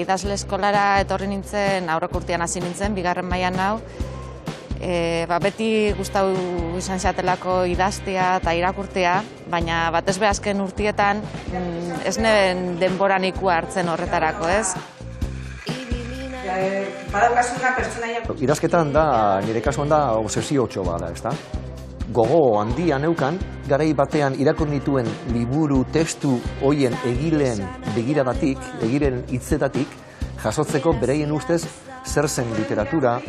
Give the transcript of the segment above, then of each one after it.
idazle eskolara etorri nintzen, aurreko urtean hasi nintzen, bigarren mailan hau. Beti gustatu izan zatelako idaztea eta irakurtea, baina batez be azken urtietan ez neben denbora nikua hartzen horretarako, ez? Idazketan da, nire kasuan da, obsesiotxo bada, ezta? Gogo handia neukan, garai batean irakurri nituen liburu, testu hoien egileen begiradatik, egileen hitzetatik, jasotzeko beraien ustez zer zen literatura,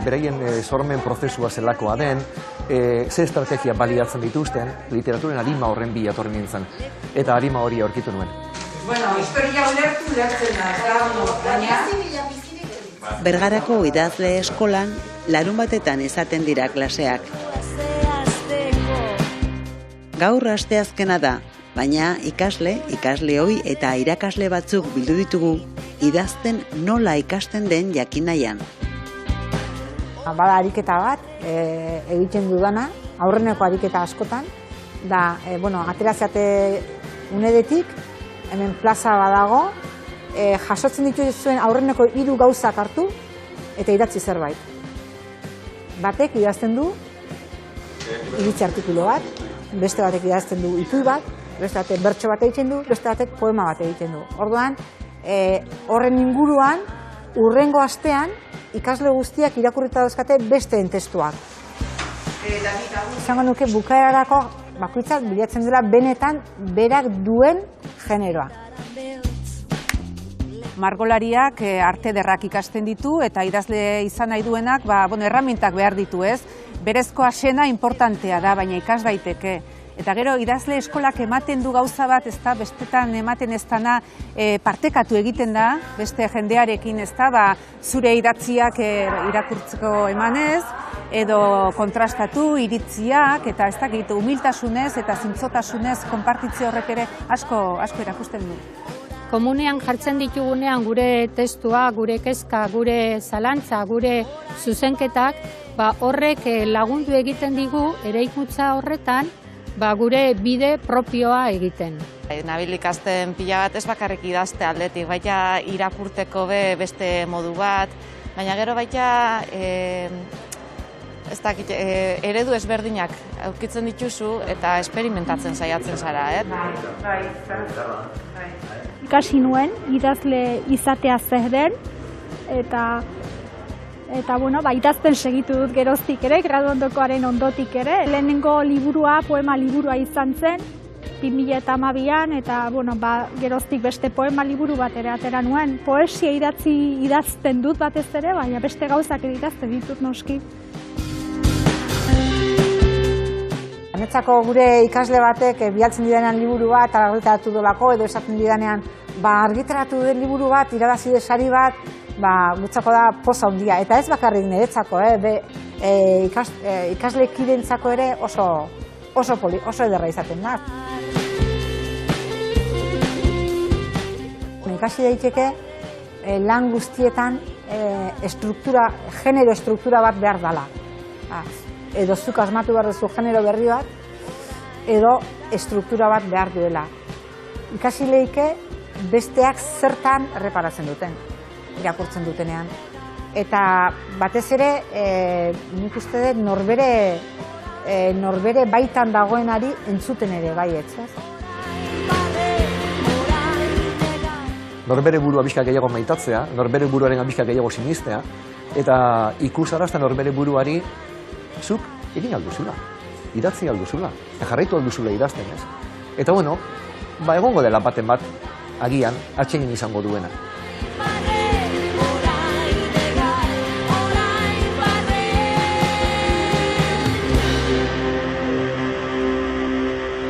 beraien sormen prozesua zelakoa den, ze estrategia baliatzen dituzten, literaturen arima horren bila etorri nintzen. Eta arima hori aurkitu nuen. Historia ulertzen da, baina... Bergarako idazle eskolan, larun batetan izaten dira klaseak. Gaur asteazkena da, baina ikasleoi eta irakasle batzuk bildu ditugu, idazten nola ikasten den jakin nahian. Bada ariketa bat, egiten dudana, aurreneko ariketa askotan, da, ateraziate unedetik, hemen plaza badago, jasotzen dituzuen aurreneko 3 gauzak hartu, eta idatzi zerbait. Batek idazten du, iritzi artikulu bat, beste batek idazten du ipuin bat, beste batek bertso bat egiten du, beste batek poema bat egiten du. Orduan, horren inguruan, hurrengo astean, ikasle guztiak irakurrita dauzkate besteen testuak. Izango nuke bukaerarako bakoitzak bilatzen dela benetan berak duen generoa. Margolariak arte ederrak ikasten ditu eta idazle izan nahi duenak erramintak behar ditu, ez? Berezko asena importantea da, baina ikas daiteke. Eta gero idazle eskolak ematen du gauza bat, ez da, bestetan ematen ez dana partekatu egiten da, beste jendearekin, ez da, zure idatziak irakurtzeko emanez, edo kontrastatu, iritziak, eta ez dakit, humiltasunez eta zintzotasunez konpartitze horrek ere asko erakusten du. Komunean jartzen ditugunean gure testua, gure kezka, gure zalantza, gure zuzenketak, horrek lagundu egiten digu eraikuntza horretan, gure bide propioa egiten. Nabil ikasten pila bat ez bakarrik idazte aldetik, baita irakurteko beste modu bat, baina gero baita eredu ezberdinak aurkitzen dituzu eta experimentatzen saiatzen zara, Ikasi nuen idazle izatea zer den, eta idazten segitu dut geroztik ere, graduondokoaren ondotik ere. Lehenengo liburua, poema liburua izan zen, 2012an, eta geroztik beste poema liburu bat ere atera nuen. Poesia idazten dut batez ere, baina beste gauzak idazten ditut noski. Netzako gure ikasle batek bialtzen didanean liburu bat argitaratu dolako, edo esaten didanean argitaratu den liburu bat, irabazi sari bat, gutzako da poza handia. Eta ez bakarrik niretzako, ikaslekidentzako ere oso ederra izaten da. Ikasi daiteke lan guztietan genero estruktura bat behar dela. Edo zuk asmatu behar duzu genero berri bat, edo estruktura bat behar duela. Ikasi leike besteak zertan erreparatzen duten, irakurtzen dutenean. Eta batez ere, nik uste dut norbere baitan dagoenari entzuten ere baietz. Norbere burua bizka gehiago maitatzea, norbere buruaren bizka gehiago sinistea, eta ikusarazten norbere buruari zuk egin alduzula, idatzi alduzula, eta jarraitu alduzula idazten, ez? Eta egongo dela baten bat, agian, atsegin izango duena.